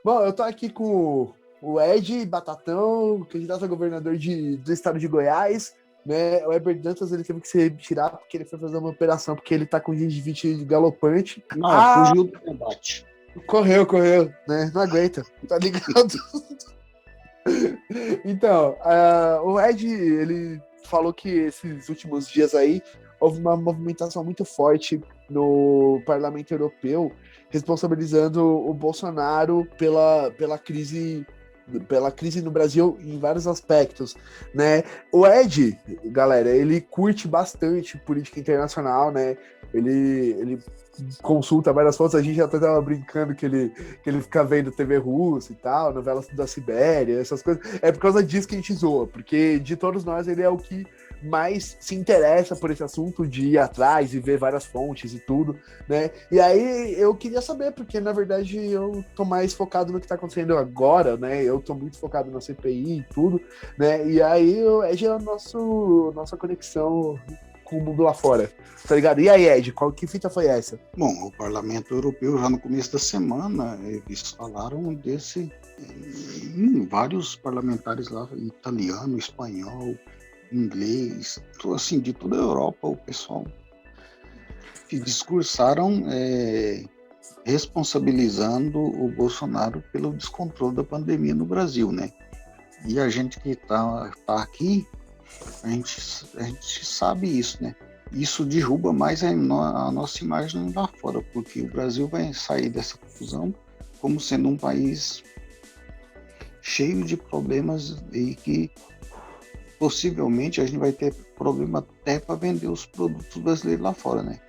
Bom, eu tô aqui com o Ed Batatão, candidato a governador do estado de Goiás, né? O Heber Dantas ele teve que se retirar porque ele foi fazer uma operação, porque ele tá com gengivite galopante. Não, Ah, fugiu do combate. correu, né? Não aguenta, tá ligado? Então, o Ed, ele falou que esses últimos dias aí houve uma movimentação muito forte no Parlamento Europeu, responsabilizando o Bolsonaro pela crise no Brasil em vários aspectos, né? O Ed, galera, ele curte bastante política internacional, né? Ele consulta várias fotos, a gente já tava brincando que ele fica vendo TV russa e tal, novelas da Sibéria, essas coisas. É por causa disso que a gente zoa, porque de todos nós ele é o que mais se interessa por esse assunto de ir atrás e ver várias fontes e tudo, né? E aí eu queria saber, porque na verdade eu tô mais focado no que tá acontecendo agora, né? Eu tô muito focado na CPI e tudo, né? E aí Ed é a nossa conexão com o mundo lá fora, tá ligado? E aí, Ed, que fita foi essa? Bom, o Parlamento Europeu, já no começo da semana, eles falaram vários parlamentares lá, italiano, espanhol, inglês, assim, de toda a Europa, o pessoal que discursaram responsabilizando o Bolsonaro pelo descontrole da pandemia no Brasil, né? E a gente que tá aqui, a gente sabe isso, né? Isso derruba mais a nossa imagem lá fora, porque o Brasil vai sair dessa confusão como sendo um país cheio de problemas e que possivelmente a gente vai ter problema até para vender os produtos brasileiros lá fora, né?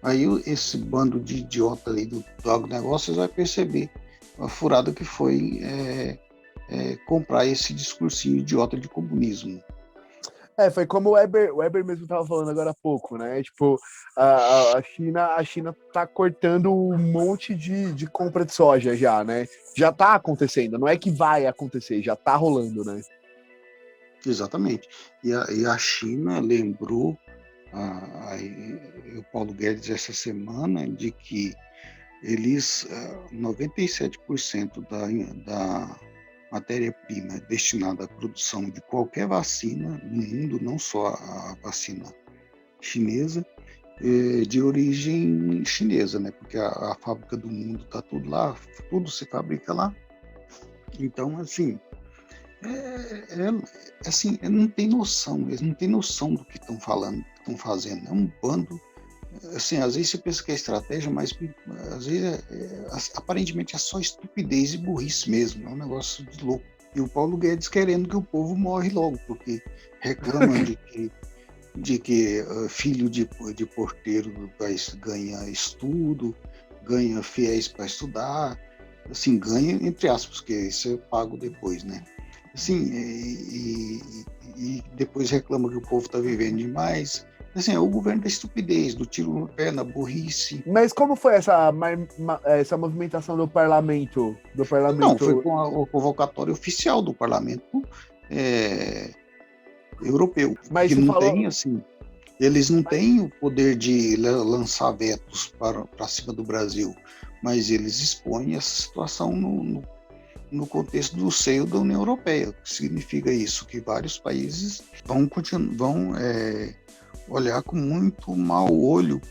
Aí esse bando de idiota ali do agronegócio vai perceber a furada que foi comprar esse discursinho idiota de comunismo. Foi como o Weber mesmo estava falando agora há pouco, né? Tipo, a China tá cortando um monte de compra de soja já, né? Já tá acontecendo, não é que vai acontecer, já tá rolando, né? Exatamente. E a China lembrou o Paulo Guedes essa semana de que eles, 97% da matéria-prima destinada à produção de qualquer vacina no mundo, não só a vacina chinesa, de origem chinesa, né? Porque a fábrica do mundo está tudo lá, tudo se fabrica lá. Então, assim, assim, não tem noção, eles não têm noção do que estão falando, do que estão fazendo. É um bando, assim, às vezes você pensa que é estratégia, mas às vezes aparentemente é só estupidez e burrice mesmo, é um negócio de louco. E o Paulo Guedes querendo que o povo morre logo, porque reclamam de que filho de porteiro ganha estudo, ganha fiéis para estudar, assim, ganha entre aspas, porque isso é pago depois, né? Assim, e depois reclama que o povo está vivendo demais. Assim, é o governo da estupidez, do tiro no pé, na burrice. Mas como foi essa movimentação do parlamento? Do Não, foi parlamento. com a convocatória oficial do parlamento é, europeu, Mas que você não tem, falou. assim, eles não têm o poder de lançar vetos para cima do Brasil, mas eles expõem essa situação no contexto do seio da União Europeia. O que significa isso? Que vários países vão olhar com muito mau olho,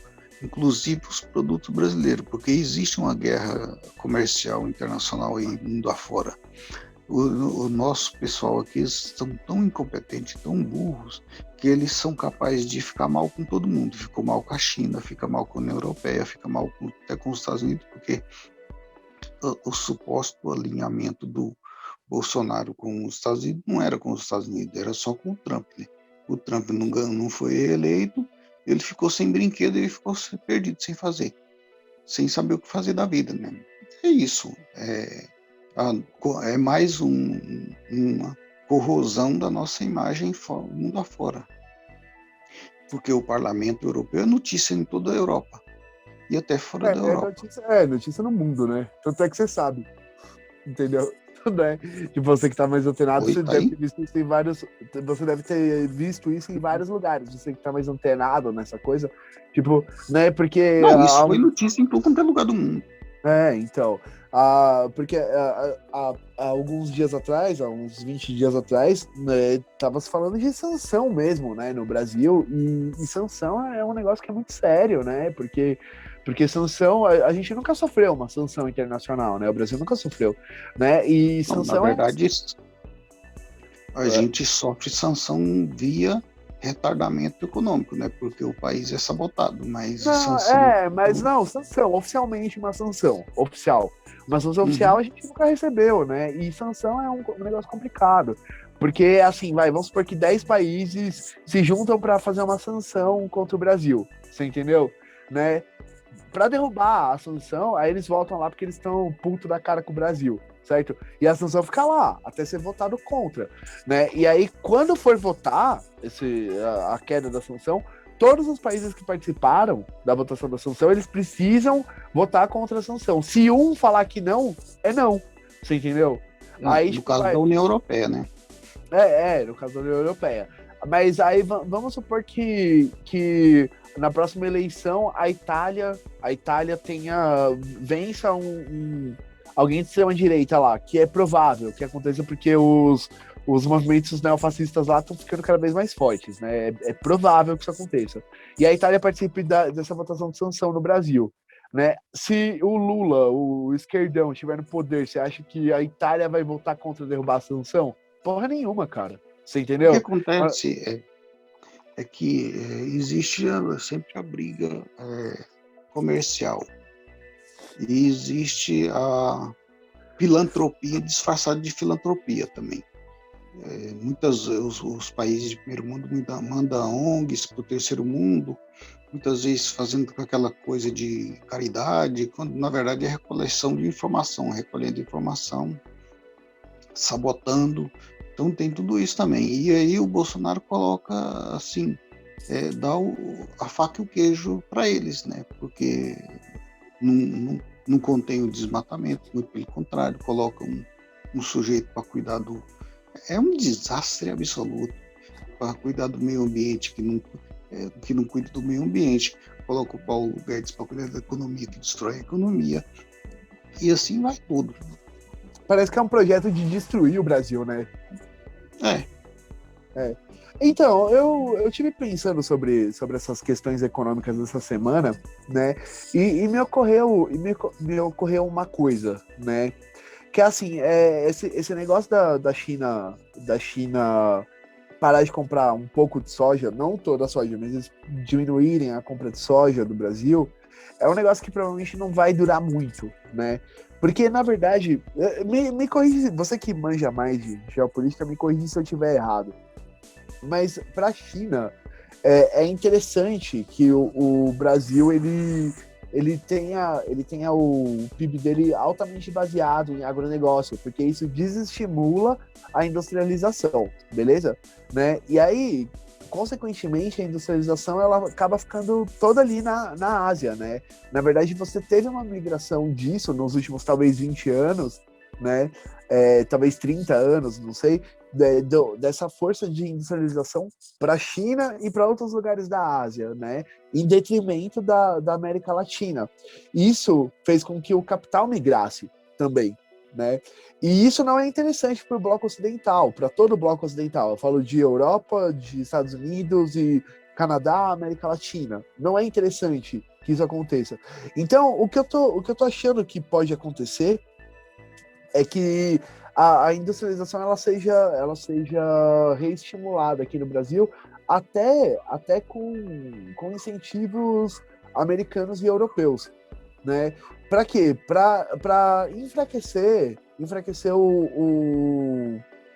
inclusive os produtos brasileiros, porque existe uma guerra comercial internacional aí mundo afora. O nosso pessoal aqui estão tão incompetentes, tão burros, que eles são capazes de ficar mal com todo mundo. Ficou mal com a China, fica mal com a União Europeia, fica mal até com os Estados Unidos, porque o suposto alinhamento do Bolsonaro com os Estados Unidos não era com os Estados Unidos, era só com o Trump, né? O Trump não foi eleito, ele ficou sem brinquedo, ele ficou perdido, sem fazer, sem saber o que fazer da vida, né? É isso. É mais uma corrosão da nossa imagem mundo afora. Porque o Parlamento Europeu é notícia em toda a Europa e até fora da Europa. Notícia no mundo, né? Tanto é que você sabe, entendeu? Né? De você que tá mais antenado, Oi, você tá deve aí? ter visto isso em vários. Você deve ter visto isso em vários lugares. Você que tá mais antenado nessa coisa. Tipo, né? Porque. Não, isso foi notícia em todo quanto é lugar do mundo. Então. Porque há alguns dias atrás, há uns 20 dias atrás, né, tava se falando de sanção mesmo, né, no Brasil, e sanção é um negócio que é muito sério, né, porque sanção, a gente nunca sofreu uma sanção internacional, né, o Brasil nunca sofreu, né, e Não, na sanção é... verdade, a gente sofre sanção via retardamento econômico, né? Porque o país é sabotado, mas Não, sanção. mas não, sanção, oficialmente uma sanção, oficial. Uma sanção oficial Uhum. a gente nunca recebeu, né? E sanção é um negócio complicado. Porque, assim, vamos supor que 10 países se juntam para fazer uma sanção contra o Brasil. Você entendeu? Né? Para derrubar a sanção, aí eles voltam lá porque eles estão puto da cara com o Brasil, certo? E a sanção fica lá, até ser votado contra, né? E aí, quando for votar a queda da sanção, todos os países que participaram da votação da sanção, eles precisam votar contra a sanção. Se um falar que não, é não. Você entendeu? Aí, No tipo, caso da União Europeia, né? no caso da União Europeia. Mas aí vamos supor que na próxima eleição a Itália vença alguém de extrema direita lá, que é provável que aconteça porque os movimentos neofascistas lá estão ficando cada vez mais fortes, né? É provável que isso aconteça. E a Itália participe dessa votação de sanção no Brasil. Né? Se o Lula, o esquerdão, estiver no poder, você acha que a Itália vai votar contra derrubar a sanção? Porra nenhuma, cara. Você O que entendeu? acontece é que existe sempre a briga comercial e existe a filantropia disfarçada de filantropia também. Os países de primeiro mundo mandam ONGs para o terceiro mundo, muitas vezes fazendo com aquela coisa de caridade, quando na verdade é recolhendo informação, sabotando. Então tem tudo isso também. E aí o Bolsonaro coloca assim, dá a faca e o queijo para eles, né? Porque não contém o desmatamento, muito pelo contrário, coloca um sujeito para cuidar do... É um desastre absoluto para cuidar do meio ambiente, que não cuida do meio ambiente, coloca o Paulo Guedes para cuidar da economia, que destrói a economia, e assim vai tudo. Parece que é um projeto de destruir o Brasil, né? Então, eu tive pensando sobre essas questões econômicas essa semana, né? E me ocorreu uma coisa, né? Que assim, esse negócio da China parar de comprar um pouco de soja, não toda a soja, mas eles diminuírem a compra de soja do Brasil, é um negócio que provavelmente não vai durar muito, né? Porque, na verdade, me corrige, você que manja mais de geopolítica, me corrige se eu estiver errado. Mas para a China é interessante que o Brasil ele tenha o PIB dele altamente baseado em agronegócio, porque isso desestimula a industrialização, beleza? Né? E aí, consequentemente, a industrialização ela acaba ficando toda ali na Ásia, né? Na verdade, você teve uma migração disso nos últimos talvez 20 anos, né? Talvez 30 anos, não sei, dessa força de industrialização para a China e para outros lugares da Ásia, né? Em detrimento da América Latina. Isso fez com que o capital migrasse também, né? E isso não é interessante para o bloco ocidental, para todo o bloco ocidental. Eu falo de Europa, de Estados Unidos e Canadá, América Latina. Não é interessante que isso aconteça. Então, o que eu tô achando que pode acontecer é que a industrialização ela seja reestimulada aqui no Brasil, até com incentivos americanos e europeus, né? Para quê? Para enfraquecer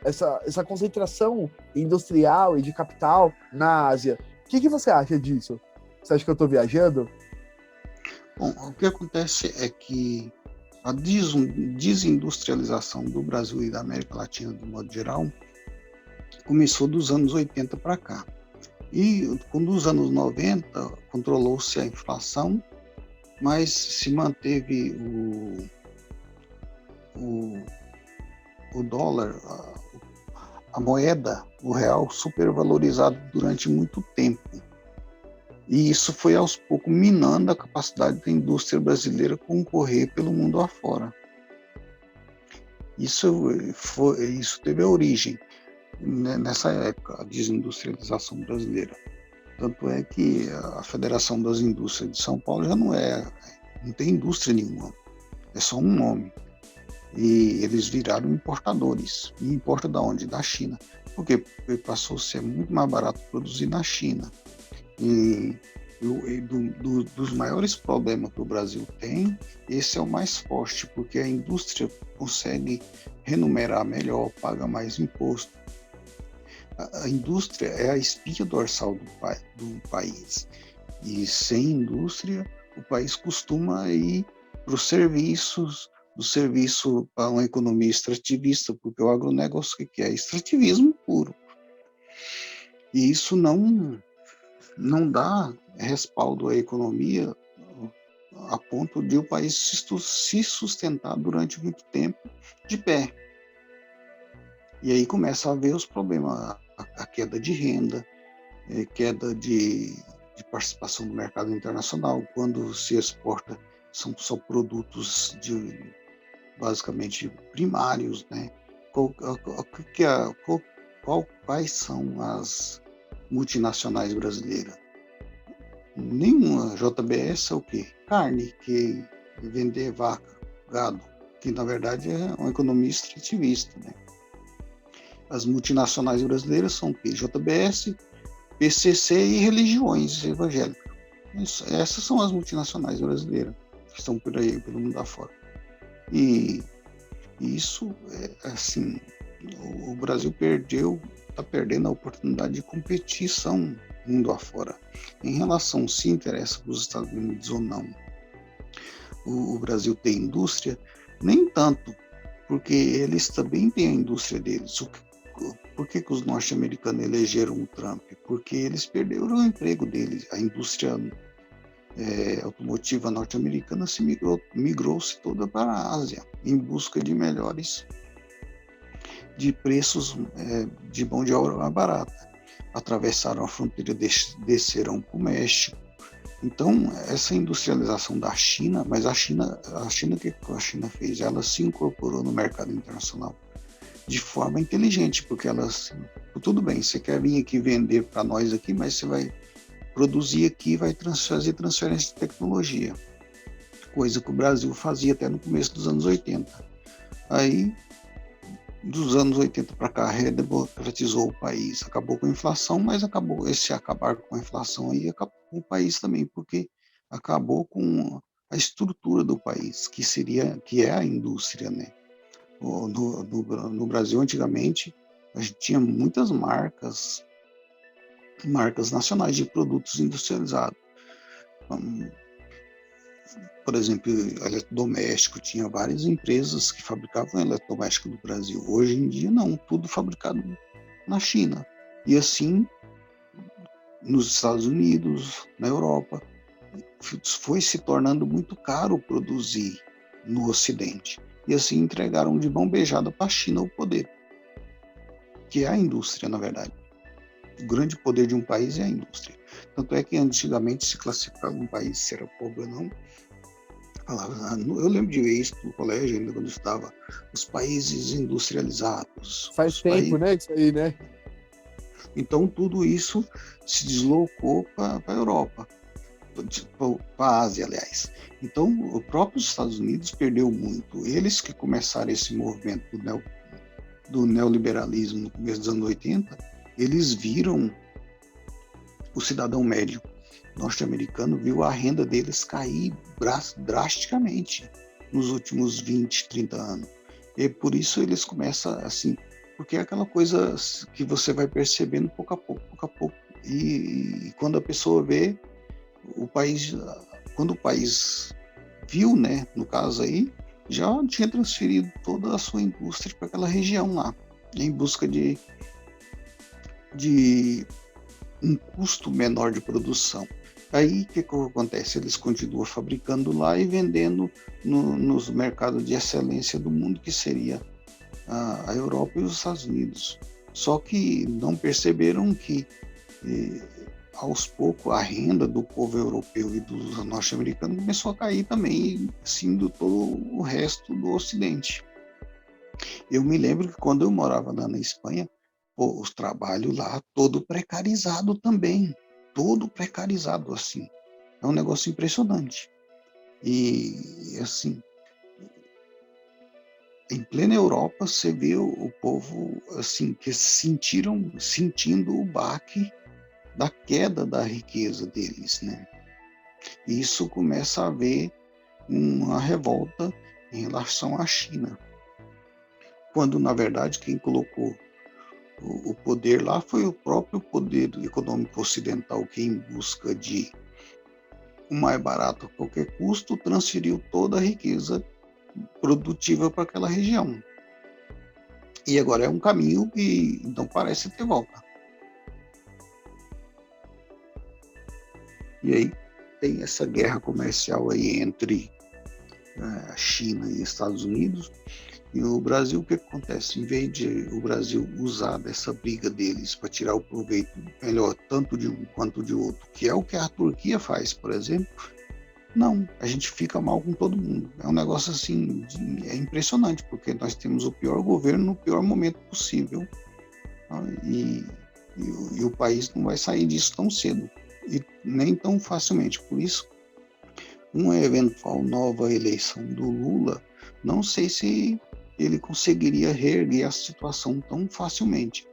essa concentração industrial e de capital na Ásia. O que você acha disso? Você acha que eu estou viajando? Bom, o que acontece é que a desindustrialização do Brasil e da América Latina, de modo geral, começou dos anos 80 para cá. E, com os anos 90, controlou-se a inflação, mas se manteve o dólar, a moeda, o real, supervalorizado durante muito tempo. E isso foi aos poucos minando a capacidade da indústria brasileira concorrer pelo mundo afora. Isso teve a origem nessa época, a desindustrialização brasileira. Tanto é que a Federação das Indústrias de São Paulo já não tem indústria nenhuma, é só um nome. E eles viraram importadores. E importa da onde? Da China. Por quê? Porque passou a ser muito mais barato produzir na China. Dos maiores problemas que o Brasil tem, esse é o mais forte, porque a indústria consegue remunerar melhor, paga mais imposto. A indústria é a espinha dorsal do país. E sem indústria, o país costuma ir para os serviços, do serviço para uma economia extrativista, porque o agronegócio que é extrativismo puro. E isso não dá respaldo à economia a ponto de o país se sustentar durante muito tempo de pé. E aí começa a haver os problemas, a queda de renda, queda de participação no mercado internacional. Quando se exporta, são só produtos basicamente primários, né? Quais são as multinacionais brasileiras? Nenhuma. JBS é o quê? Carne, que vender vaca, gado, que na verdade é uma economia extrativista, né? As multinacionais brasileiras são o quê? JBS, PCC e religiões evangélicas. Essas são as multinacionais brasileiras que estão por aí, pelo mundo afora. E isso é assim, o Brasil está perdendo a oportunidade de competição mundo afora. Em relação se interessa para os Estados Unidos ou não, o Brasil tem indústria, nem tanto, porque eles também têm a indústria deles. Por que os norte-americanos elegeram o Trump? Porque eles perderam o emprego deles. A indústria automotiva norte-americana migrou-se toda para a Ásia, em busca de melhores, de preços de mão de obra mais barata. Atravessaram a fronteira, desceram para o México. Então, essa industrialização da China, mas a China, o que a China fez? Ela se incorporou no mercado internacional de forma inteligente, porque ela, assim, tudo bem, você quer vir aqui vender para nós aqui, mas você vai produzir aqui, vai fazer transferência de tecnologia, coisa que o Brasil fazia até no começo dos anos 80. Aí, dos anos 80 para cá, redemocratizou o país, acabou com a inflação, mas acabar com a inflação aí, acabou com o país também, porque acabou com a estrutura do país, que é a indústria, né? No Brasil, antigamente, a gente tinha muitas marcas nacionais de produtos industrializados. Por exemplo, eletrodoméstico, tinha várias empresas que fabricavam eletrodoméstico no Brasil. Hoje em dia, não, tudo fabricado na China. E assim, nos Estados Unidos, na Europa, foi se tornando muito caro produzir no Ocidente. E assim entregaram de mão beijada para a China o poder, que é a indústria, na verdade. O grande poder de um país é a indústria. Tanto é que antigamente se classificava um país se era pobre ou não. Eu lembro de ver isso no colégio, ainda quando eu estava, os países industrializados. Faz tempo, né? Isso aí, né? Então, tudo isso se deslocou para a Europa, para a Ásia, aliás. Então, o próprio Estados Unidos perdeu muito. Eles que começaram esse movimento do neoliberalismo no começo dos anos 80, eles viram o cidadão médio norte-americano, viu a renda deles cair drasticamente nos últimos 20, 30 anos. E por isso eles começam assim, porque é aquela coisa que você vai percebendo pouco a pouco. E quando a pessoa vê, quando o país viu, né, no caso aí, já tinha transferido toda a sua indústria para aquela região lá, em busca de um custo menor de produção. Aí o que acontece? Eles continuam fabricando lá e vendendo nos mercados de excelência do mundo, que seria a Europa e os Estados Unidos. Só que não perceberam que aos poucos a renda do povo europeu e dos norte-americanos começou a cair também, assim, do todo o resto do Ocidente. Eu me lembro que quando eu morava lá na Espanha, pô, os trabalhos lá todo precarizado também, todo precarizado assim. É um negócio impressionante. E assim, em plena Europa, você vê o povo assim que sentindo o baque da queda da riqueza deles, né? E isso começa a haver uma revolta em relação à China, quando na verdade quem colocou o poder lá foi o próprio poder econômico ocidental, que em busca de o mais barato a qualquer custo transferiu toda a riqueza produtiva para aquela região. E agora é um caminho que não parece ter volta. E aí tem essa guerra comercial aí entre a China e Estados Unidos. E o Brasil, o que acontece? Em vez de o Brasil usar dessa briga deles para tirar o proveito melhor, tanto de um quanto de outro, que é o que a Turquia faz, por exemplo, não, a gente fica mal com todo mundo. É um negócio assim, é impressionante, porque nós temos o pior governo no pior momento possível, tá? E o país não vai sair disso tão cedo, e nem tão facilmente. Por isso, uma eventual nova eleição do Lula, não sei se ele conseguiria reerguer a situação tão facilmente,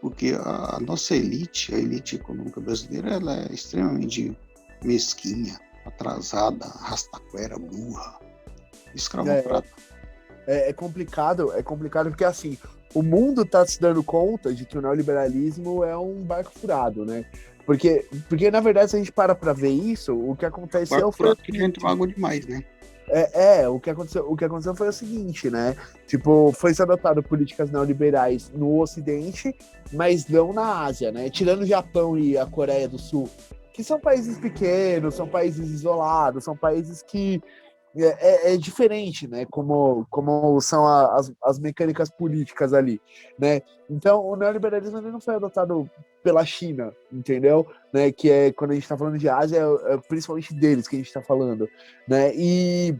porque a nossa elite, a elite econômica brasileira, ela é extremamente mesquinha, atrasada, rastaquera, burra, É, escravocrata. é complicado porque assim, o mundo está se dando conta de que o neoliberalismo é um barco furado, né? Porque na verdade, se a gente para ver isso, o que aconteceu Barco foi o furado que já entrou seguinte. água demais, né? O que aconteceu foi o seguinte, né? Tipo, foi-se adotado políticas neoliberais no Ocidente, mas não na Ásia, né? Tirando o Japão e a Coreia do Sul, que são países pequenos, são países isolados, são países que é diferente, né? Como são as mecânicas políticas ali, né? Então, o neoliberalismo ele não foi adotado pela China, entendeu? Né? Que é quando a gente está falando de Ásia, é principalmente deles que a gente está falando, né? E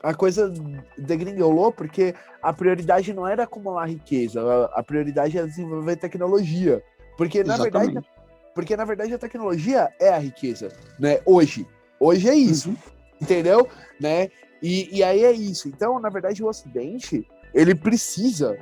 a coisa degringolou porque a prioridade não era acumular riqueza, a prioridade era desenvolver tecnologia, porque na verdade, Exatamente. porque na verdade a tecnologia é a riqueza, né? Hoje é isso, Uhum. entendeu? Né? E aí é isso. Então, na verdade, o Ocidente ele precisa.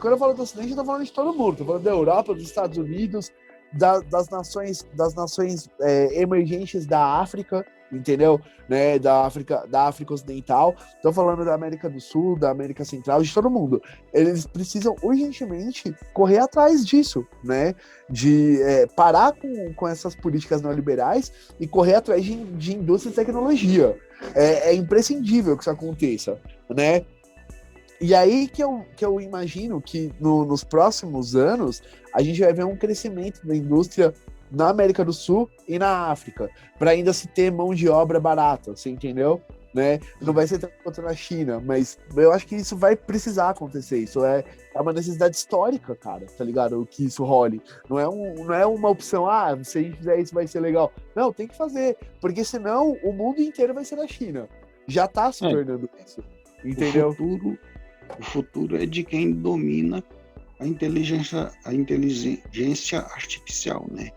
Quando eu falo do Ocidente, eu tô falando de todo mundo, tô falando da Europa, dos Estados Unidos, das nações emergentes da África, entendeu? Né, da África Ocidental, estou falando da América do Sul, da América Central, de todo mundo. Eles precisam urgentemente correr atrás disso, né? De parar com essas políticas neoliberais e correr atrás de indústria e tecnologia. É imprescindível que isso aconteça, né? E aí que eu imagino que nos próximos anos a gente vai ver um crescimento da indústria na América do Sul e na África, para ainda se ter mão de obra barata, você entendeu? Né? Não vai ser tanto quanto na China, mas eu acho que isso vai precisar acontecer. Isso é uma necessidade histórica, cara, tá ligado? Que isso role. Não é uma opção, se a gente fizer isso vai ser legal. Não, tem que fazer, porque senão o mundo inteiro vai ser da China. Já tá se É, tornando isso, o entendeu? futuro, o futuro é de quem domina a inteligência artificial, né?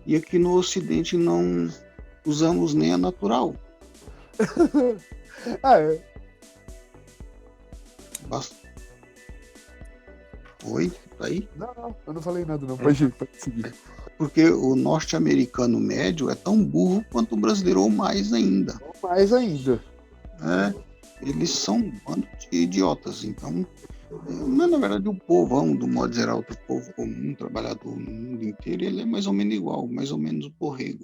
E aqui no Ocidente não usamos nem a natural. Ah, é. Basta... Oi, tá aí? Não, eu não falei nada, não. É. Pode seguir. Porque o norte-americano médio é tão burro quanto o brasileiro ou mais ainda. Mais ainda. É, eles são um bando de idiotas. Então, mas, na verdade, o povão, do modo geral, o povo comum, trabalhador no mundo inteiro, ele é mais ou menos igual, mais ou menos borrego.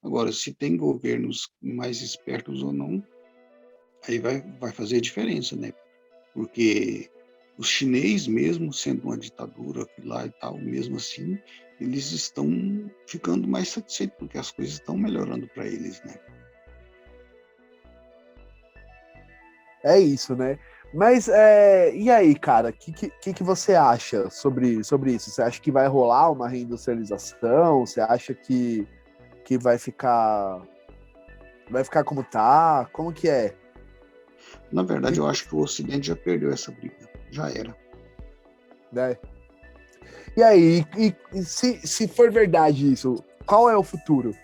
Agora, se tem governos mais espertos ou não, aí vai fazer diferença, né? Porque os chineses, mesmo sendo uma ditadura lá e tal, mesmo assim, eles estão ficando mais satisfeitos, porque as coisas estão melhorando para eles, né? É isso, né? Mas, e aí, cara, o que você acha sobre isso? Você acha que vai rolar uma reindustrialização? Você acha que vai ficar como tá? Como que é? Na verdade, eu acho que o Ocidente já perdeu essa briga. já era. né? E aí, se for verdade isso, qual é o futuro?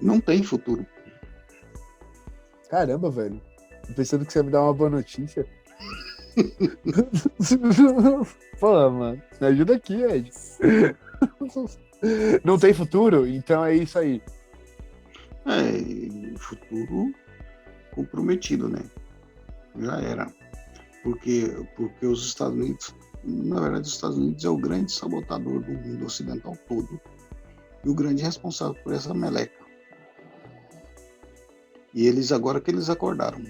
Não tem futuro. Caramba, velho. Tô pensando que você ia me dar uma boa notícia. Pô, mano, me ajuda aqui, Ed. Não tem futuro? Então é isso aí. Futuro comprometido, né? Já era. Porque os Estados Unidos, na verdade, os Estados Unidos é o grande sabotador do mundo ocidental todo e o grande responsável por essa meleca. E eles, agora que eles acordaram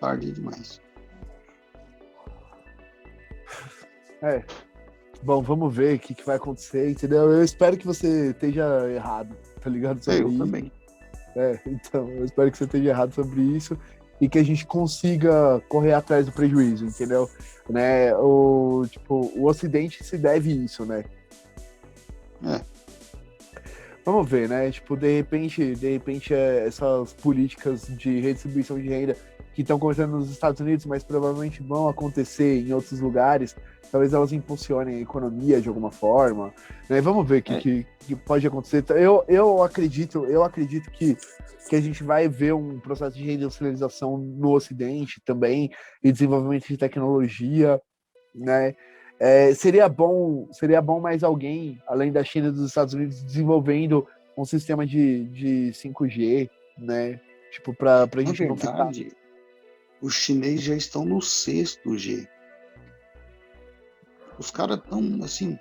tarde demais. Bom, vamos ver o que vai acontecer, entendeu? Eu espero que você esteja errado, tá ligado? Sobre Eu isso. também. Então, eu espero que você esteja errado sobre isso e que a gente consiga correr atrás do prejuízo, entendeu? Né? O Ocidente se deve isso, né? Vamos ver, né? Tipo, de repente essas políticas de redistribuição de renda que estão acontecendo nos Estados Unidos, mas provavelmente vão acontecer em outros lugares, talvez elas impulsionem a economia de alguma forma, né? Vamos ver o que pode acontecer. Eu acredito que a gente vai ver um processo de reindustrialização no Ocidente também, e desenvolvimento de tecnologia, né? Seria bom mais alguém, além da China e dos Estados Unidos, desenvolvendo um sistema de 5G, né? Tipo, para a Na gente não ficar. verdade, os chineses já estão no 6G. Os caras estão, assim,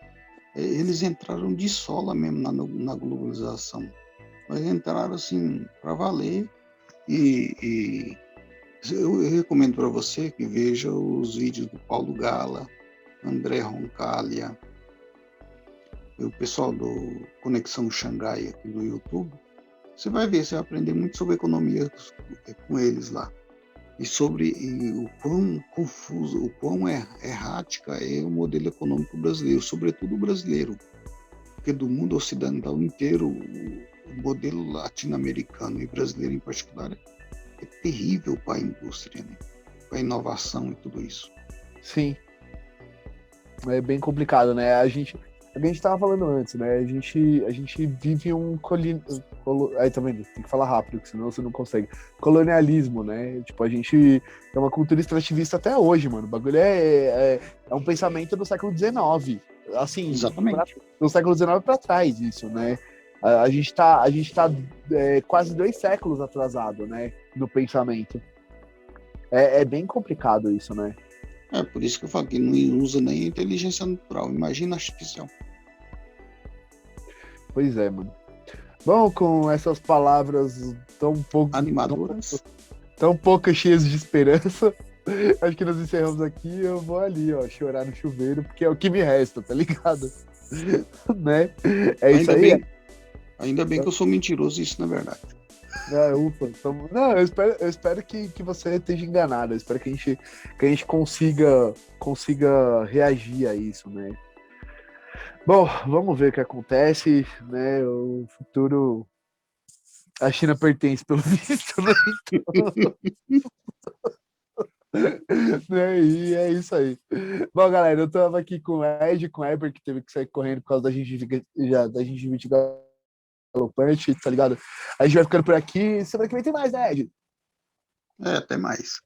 eles entraram de sola mesmo na globalização. Mas entraram, assim, para valer. E eu recomendo para você que veja os vídeos do Paulo Gala, André Roncalha, o pessoal do Conexão Xangai aqui do YouTube. Você vai ver, você vai aprender muito sobre economia com eles lá. E sobre o quão confuso, o quão errática é o modelo econômico brasileiro, sobretudo o brasileiro. Porque do mundo ocidental inteiro, o modelo latino-americano e brasileiro em particular é terrível para a indústria, né? Para a inovação e tudo isso. Sim, é bem complicado, né? A gente estava falando antes, né? A gente vive aí também tem que falar rápido, porque senão você não consegue. Colonialismo, né? Tipo, a gente é uma cultura extrativista até hoje, mano. O bagulho é um pensamento do século XIX. Assim, Exatamente. do século XIX para trás, isso, né? A gente tá quase 2 séculos atrasado, né? No pensamento. É bem complicado isso, né? Por isso que eu falo que não usa nem a inteligência natural, imagina artificial. Pois é, mano. Bom, com essas palavras Animadoras. tão pouco cheias de esperança, acho que nós encerramos aqui. Eu vou ali, ó, chorar no chuveiro, porque é o que me resta, tá ligado? Né? É isso aí. Ainda bem que eu sou mentiroso, isso na verdade. Ufa. Não, eu espero que você esteja enganado. Eu espero que a gente consiga reagir a isso, né? Bom, vamos ver o que acontece, né? O futuro. A China pertence, pelo visto, né? Né? E é isso aí. Bom, galera, eu tava aqui com o Ed, com o Eber, que teve que sair correndo por causa da gengivite galopante, tá ligado? A gente vai ficando por aqui. Semana que vem tem mais, né, Ed? Até mais.